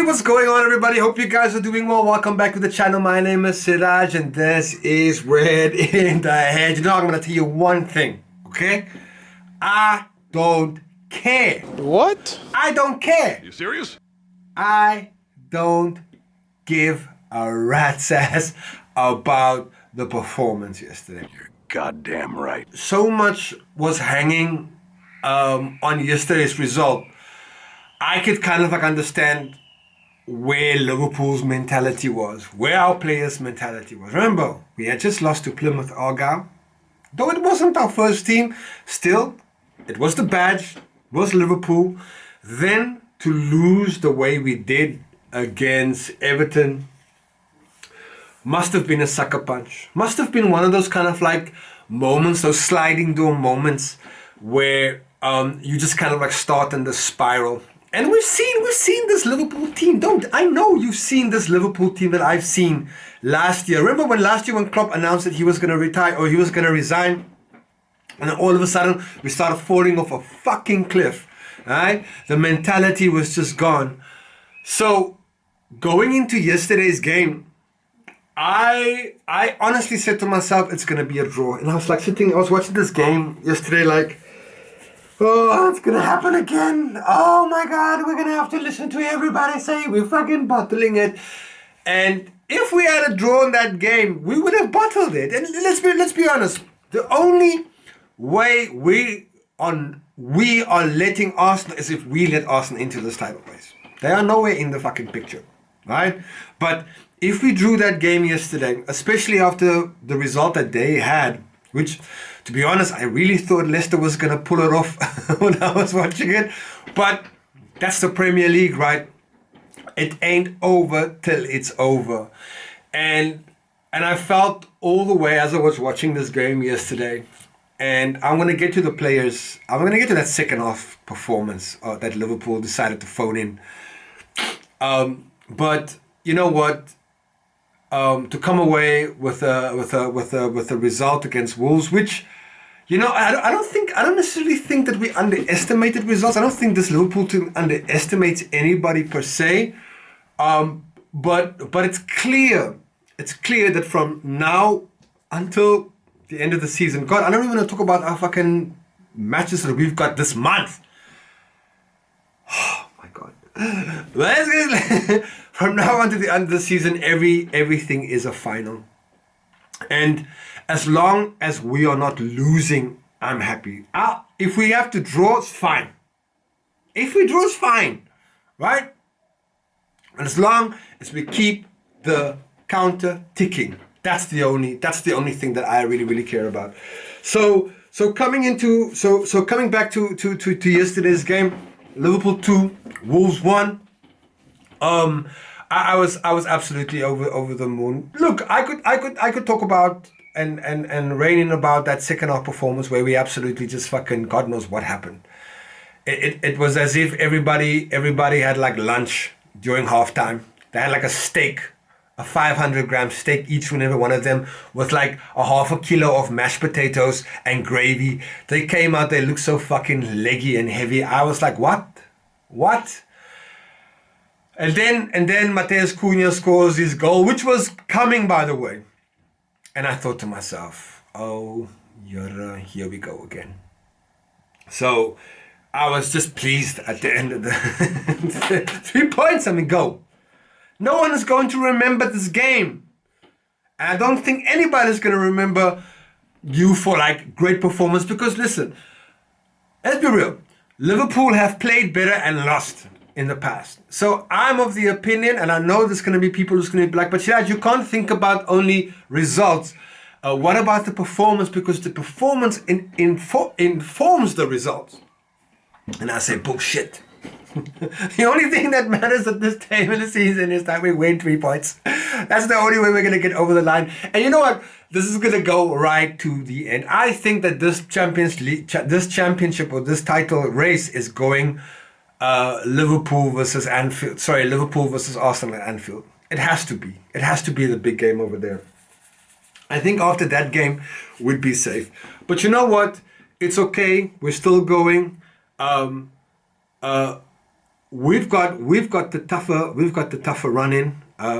What's going on, everybody? Hope you guys are doing well. Welcome back to the channel. My name is Siraj and this is Red in the Head. You know, I'm going to tell you one thing, okay? I don't care. What? I don't care. You serious? I don't give a rat's ass about the performance yesterday. You're goddamn right. So much was hanging on yesterday's result. I could kind of like understand where Liverpool's mentality was, where our players' mentality was. Remember, we had just lost to Plymouth Argyle. Though it wasn't our first team, still, it was the badge, it was Liverpool. Then to lose the way we did against Everton must have been a sucker punch. Must have been one of those kind of like moments, those sliding door moments where you just kind of like start in the spiral. And we've seen this Liverpool team. I know you've seen this Liverpool team that I've seen last year. Remember when last year when Klopp announced that he was going to retire or he was going to resign? And then all of a sudden we started falling off a fucking cliff. Right? The mentality was just gone. So going into yesterday's game, I honestly said to myself, it's going to be a draw. And I was watching this game yesterday like, oh, it's going to happen again. Oh my God, we're going to have to listen to everybody say we're fucking bottling it. And if we had a draw in that game, we would have bottled it. And let's be honest. The only way we are letting Arsenal is if we let Arsenal into this title race. They are nowhere in the fucking picture, right? But if we drew that game yesterday, especially after the result that they had, which, to be honest, I really thought Leicester was going to pull it off when I was watching it. But that's the Premier League, right? It ain't over till it's over. And I felt all the way as I was watching this game yesterday. And I'm going to get to the players. I'm going to get to that second half performance that Liverpool decided to phone in. But you know what? To come away with a result against Wolves, which, you know, I don't necessarily think that we underestimated results. I don't think this Liverpool team underestimates anybody per se. But it's clear that from now until the end of the season, God, I don't even want to talk about our fucking matches that we've got this month. Oh my God. From now on to the end of the season, everything is a final. And as long as we are not losing, I'm happy. If we have to draw, it's fine. If we draw, it's fine. Right? And as long as we keep the counter ticking, that's the only thing that I really care about. So coming back to yesterday's game, Liverpool 2, Wolves 1. I was absolutely over the moon. Look, I could talk about and rain in about that second half performance where we absolutely just fucking God knows what happened. It was as if everybody had like lunch during halftime. They had like a steak, a 500-gram steak each and every one of them with like a half a kilo of mashed potatoes and gravy. They came out, they looked so fucking leggy and heavy. I was like, what? And then Mateus Cunha scores his goal, which was coming, by the way. And I thought to myself, oh, here we go again. So I was just pleased at the end of the 3 points. I mean, go. No one is going to remember this game. And I don't think anybody's going to remember you for like great performance. Because listen, let's be real. Liverpool have played better and lost in the past. So I'm of the opinion, and I know there's going to be people who's going to be like, but Shiraj, you can't think about only results. What about the performance? Because the performance informs the results. And I say, bullshit. The only thing that matters at this time of the season is that we win 3 points. That's the only way we're going to get over the line. And you know what? This is going to go right to the end. I think that this championship or this title race is going Liverpool versus Arsenal at Anfield. It has to be. It has to be the big game over there. I think after that game, we'd be safe. But you know what? It's okay. We're still going. we've got the tougher run in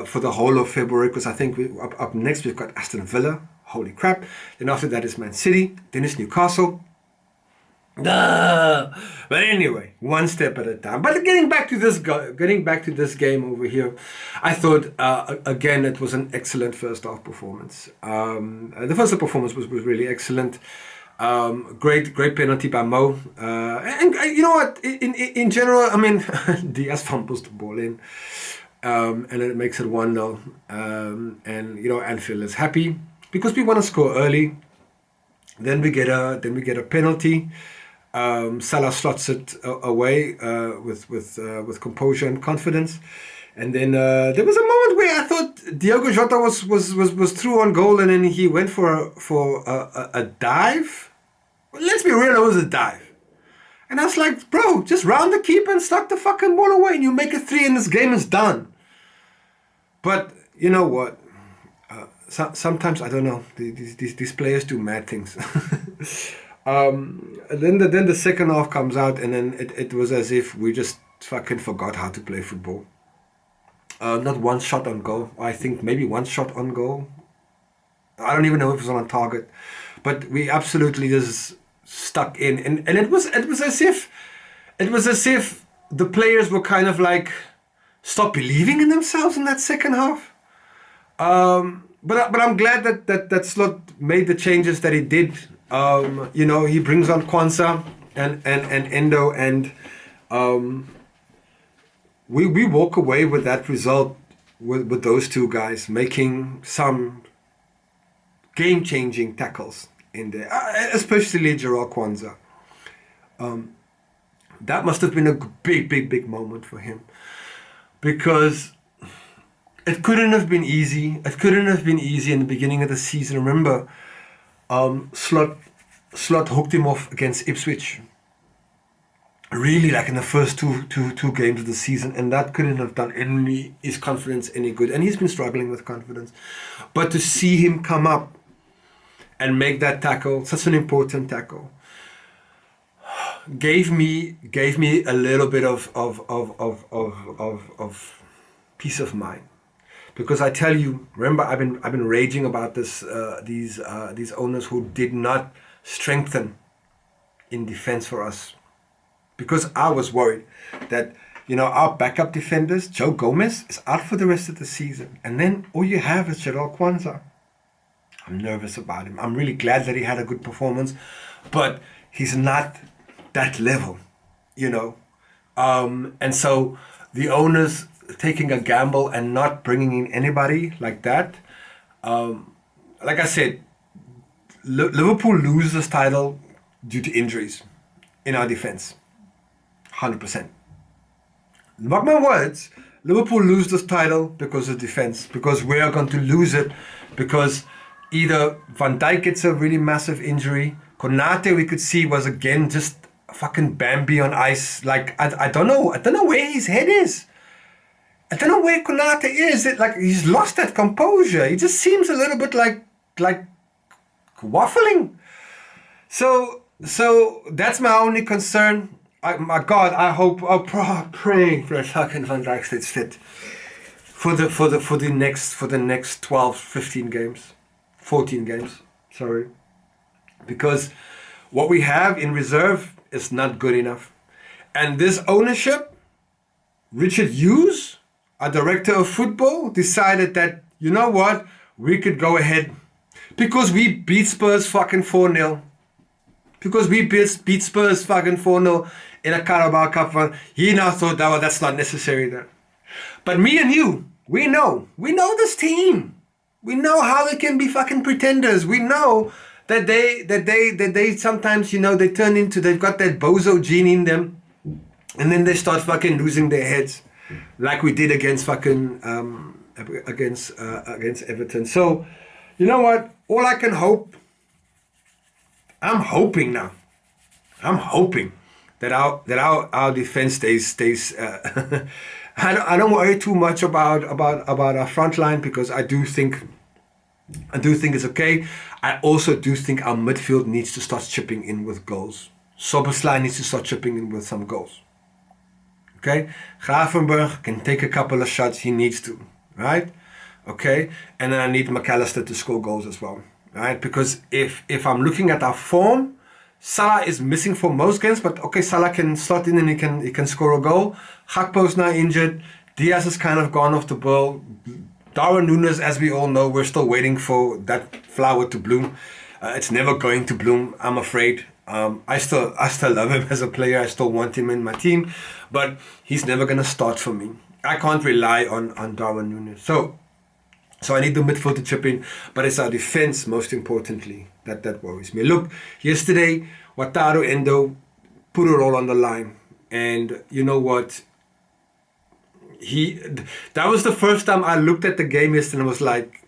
for the whole of February, because I think up next we've got Aston Villa. Holy crap! Then after that is Man City. Then it's Newcastle. But anyway, one step at a time. But getting back to this game over here, I thought again it was an excellent first half performance. The first half performance was really excellent. Great penalty by Mo. And you know what? In general, I mean, Diaz fumbles the ball in, and then it makes it 1-0. And you know, Anfield is happy because we want to score early. Then we get a penalty. Salah slots it away with composure and confidence. And then there was a moment where I thought Diogo Jota was through on goal, and then he went for a dive. Let's be real, it was a dive. And I was like, bro, just round the keeper and stuck the fucking ball away, and you make it 3 and this game is done. But you know what? Sometimes, I don't know, these players do mad things. Then the second half comes out, and then it was as if we just fucking forgot how to play football. Not one shot on goal. I think maybe one shot on goal. I don't even know if it was on target. But we absolutely just stuck in. And it was as if the players were kind of like stopped believing in themselves in that second half. But I'm glad that Slot made the changes that he did. You know, he brings on Quansah and Endo, and we walk away with that result with those two guys making some game-changing tackles in there, especially Gerard Quansah. That must have been a big moment for him, because it couldn't have been easy. It couldn't have been easy in the beginning of the season. Remember, Slot hooked him off against Ipswich. Really, like in the first two games of the season, and that couldn't have done his confidence any good. And he's been struggling with confidence. But to see him come up and make that tackle, such an important tackle, gave me a little bit of peace of mind. Because I tell you, remember, I've been raging about these owners who did not strengthen in defense for us. Because I was worried that, you know, our backup defenders, Joe Gomez, is out for the rest of the season. And then all you have is Gerard Quansah. I'm nervous about him. I'm really glad that he had a good performance, but he's not that level, you know. And so the owners taking a gamble and not bringing in anybody like that. Like I said, Liverpool lose this title due to injuries in our defense. 100%. Mark my words, Liverpool lose this title because of defense, because we are going to lose it because either Van Dijk gets a really massive injury, Konate we could see was again just fucking Bambi on ice. Like I don't know where his head is. I don't know where Konate is. Like he's lost that composure. He just seems a little bit like waffling. So that's my only concern. My God, I hope, I'm praying for fucking Van Dijk stays fit for the next 12, 15 games, 14 games. Sorry, because what we have in reserve is not good enough, and this ownership, Richard Hughes, our director of football, decided that, you know what, we could go ahead because we beat Spurs fucking 4-0. Because we beat Spurs fucking 4-0 in a Carabao Cup run. He now thought that's not necessary then. But me and you, we know this team. We know how they can be fucking pretenders. We know that they sometimes, you know, they've got that bozo gene in them, and then they start fucking losing their heads, like we did against fucking against Everton. So, you know what? All I can hope. I'm hoping that our defense stays. I don't worry too much about our front line, because I do think it's okay. I also do think our midfield needs to start chipping in with goals. Soboslai needs to start chipping in with some goals. Okay, Gravenberg can take a couple of shots. He needs to, right? Okay, and then I need McAllister to score goals as well, right? Because if I'm looking at our form, Salah is missing for most games, but okay, Salah can slot in and he can score a goal. Gakpo's now injured. Diaz has kind of gone off the boil. Darwin Núñez, as we all know, we're still waiting for that flower to bloom. It's never going to bloom, I'm afraid. I still love him as a player. I still want him in my team, but he's never gonna start for me. I can't rely on Darwin Núñez. So I need the midfield to chip in, but it's our defense most importantly that worries me. Look, yesterday Wataru Endo put it all on the line, and you know what? That was the first time I looked at the game yesterday and was like,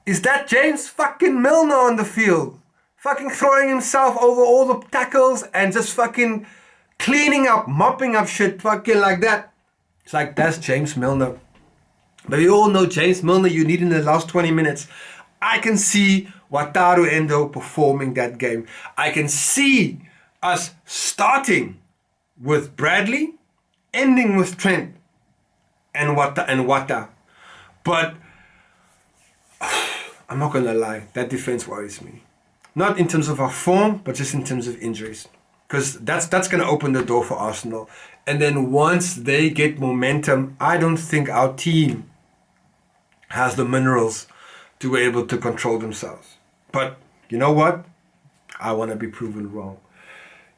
is that James fucking Milner on the field? Fucking throwing himself over all the tackles and just fucking cleaning up, mopping up shit fucking like that. It's like, that's James Milner. But we all know James Milner you need in the last 20 minutes. I can see Wataru Endo performing that game. I can see us starting with Bradley, ending with Trent and Wata. But I'm not going to lie, that defense worries me. Not in terms of our form, but just in terms of injuries. Because that's going to open the door for Arsenal. And then once they get momentum, I don't think our team has the minerals to be able to control themselves. But you know what? I want to be proven wrong.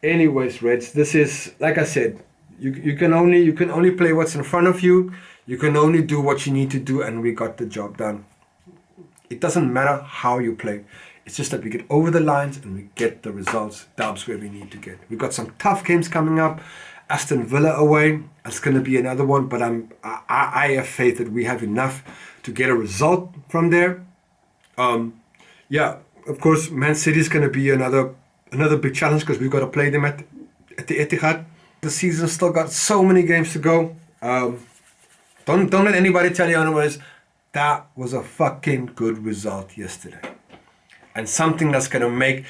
Anyways, Reds, this is, like I said, you can only play what's in front of you. You can only do what you need to do, and we got the job done. It doesn't matter how you play. It's just that we get over the lines and we get the results, dubs where we need to get. We've got some tough games coming up. Aston Villa away. That's going to be another one, but I have faith that we have enough to get a result from there. Yeah, of course, Man City is going to be another big challenge because we've got to play them at the Etihad. The season's still got so many games to go. Don't let anybody tell you otherwise. That was a fucking good result yesterday. And something that's going to make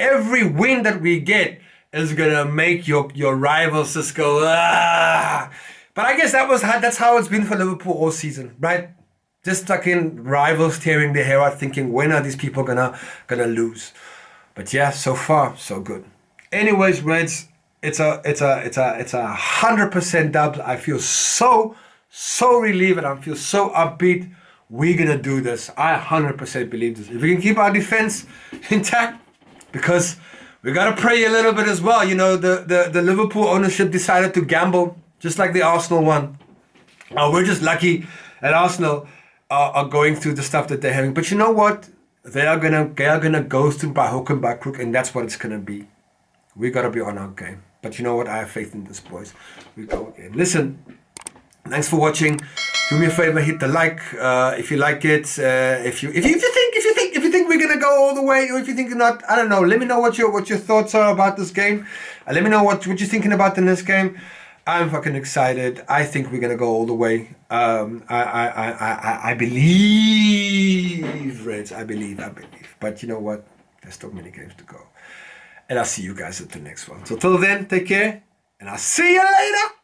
every win that we get is going to make your rivals just go, ah. But I guess that's how it's been for Liverpool all season, right? Just fucking rivals tearing their hair out thinking, when are these people gonna lose? But yeah, so far, so good. Anyways, Reds, it's a 100% dub. I feel so relieved and I feel so upbeat. We're gonna do this. I 100% believe this. If we can keep our defense intact, because we gotta pray a little bit as well. You know, the Liverpool ownership decided to gamble, just like the Arsenal one. We're just lucky that Arsenal are going through the stuff that they're having. But you know what? They are gonna go through by hook and by crook, and that's what it's gonna be. We gotta be on our game. But you know what? I have faith in this, boys. We go again. Listen, thanks for watching. Do me a favor, hit the like if you like it. If you think we're gonna go all the way, or if you think not, I don't know. Let me know what your thoughts are about this game. Let me know what you're thinking about in this game. I'm fucking excited. I think we're gonna go all the way. I believe, Reds. I believe. But you know what? There's still many games to go. And I'll see you guys at the next one. So till then, take care, and I'll see you later.